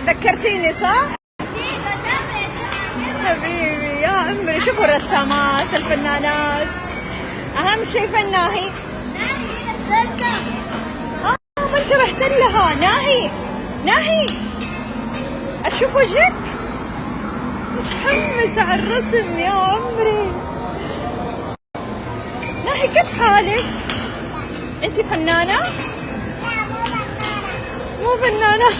ذكرتيني صح؟ حبيبي يا عمري، شوفوا الرسامات الفنانات، اهم شيء فناهي. ما انتبهت لها. ناهي ناهي، اشوف وجهك متحمسة على الرسم يا عمري. ناهي كيف حالك؟ انت فنانة؟ مو فنانة.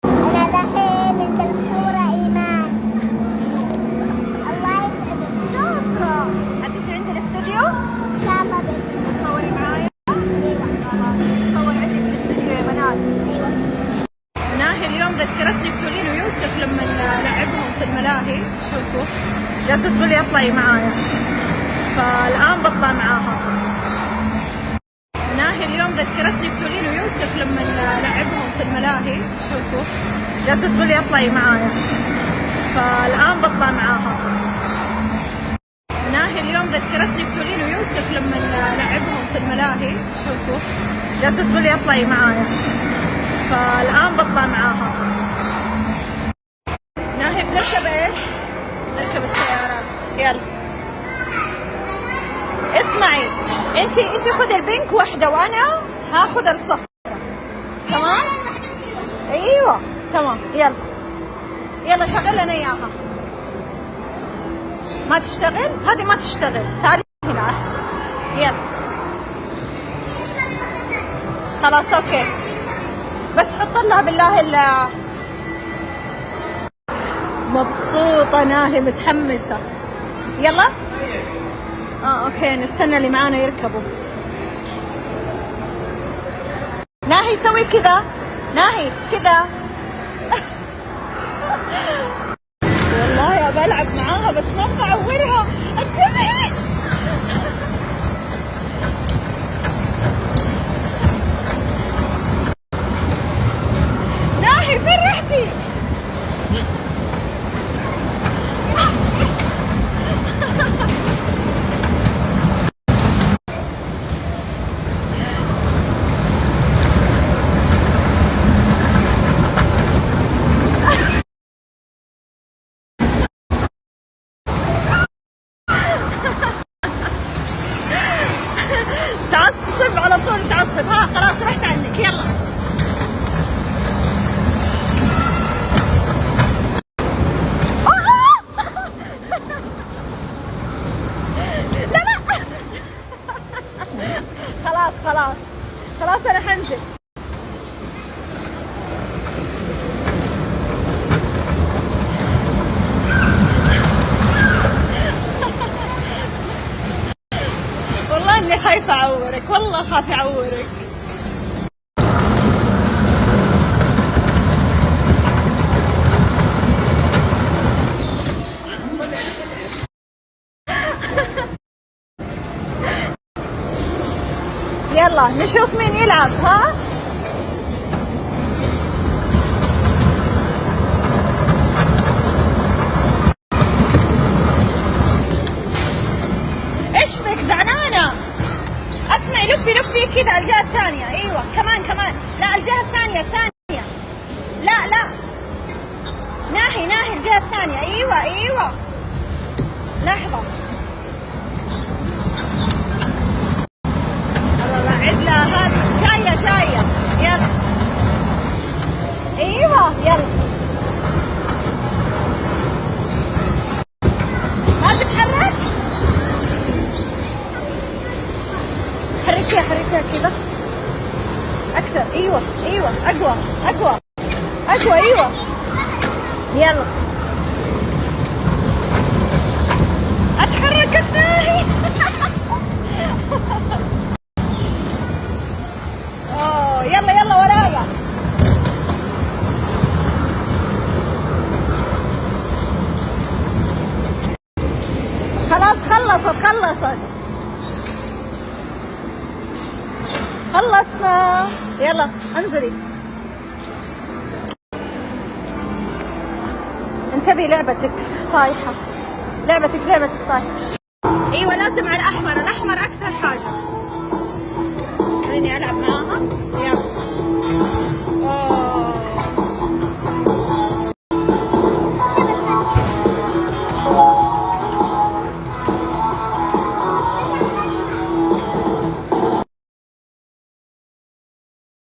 أنا دحين الدكتورة إيمان. الله يسعدك. شكرا. هتيجي عندي الاستوديو؟ إن شاء الله تصوري معايا؟ تصور عندي في الاستوديو يا بنات. أيوة. ناهي اليوم ذكرتني بتولين ويوسف لما لعبهم في الملاهي. شوفوا جالسة تقولي اطلعي معايا، فالآن بطلع معاها. ناهي اليوم ذكرتني بتولين ويوسف لما لعبهم في الملاهي. شوفوا جالسة تقولي اطلعي معايا، فالآن بطلع معاها. ناهي اليوم ذكرتني بتولين ويوسف لما لعبهم في الملاهي. شوفوا جالسة تقولي اطلعي معايا، فالآن بطلع معاها. ناهي بنركب ايش؟ نركب السيارات. يلا اسمعي، انت خذي البنك واحدة وانا هاخذ الصفر. تمام؟ ايوه تمام. يلا يلا شغل لنا اياها. ما تشتغل؟ هذه ما تشتغل. تعالي هنا احسن. يلا خلاص اوكي، بس حط لها بالله مبسوطة ناهي متحمسة. يلا اوكي، نستنى اللي معانا يركبوا. ناهي سوي كذا، ناهي كذا. والله يا بلعب معاها بس ما بعورها. انتبهي. ناهي فين رحتي؟ تعصب على طول تعصب. ها خلاص رحت عنك. يلا لا لا خلاص خلاص خلاص انا حنزل. والله اني خايفة اعورك، والله خايفة اعورك. يلا نشوف مين يلعب. ها ايش بك زعلانة؟ اسمعي لفي لفي كذا الجهة الثانية. ايوه كمان كمان. لا الجهة الثانية الثانية. لا لا ناهي ناهي الجهة الثانية. ايوه ايوه لحظة. عدلة هذه جاية جاية. يلا ايوه يلا. ما تتحرك. حركيها حركيها كذا اكثر. ايوه ايوه اقوى اقوى اقوى. ايوه يلا اتحركت ناهي. يلا يلا ورايا. خلاص خلصت خلصنا. يلا انزلي. انتبهي لعبتك طايحة. لعبتك طايحة. ايوه لازم على الاحمر، الاحمر اكثر حاجة.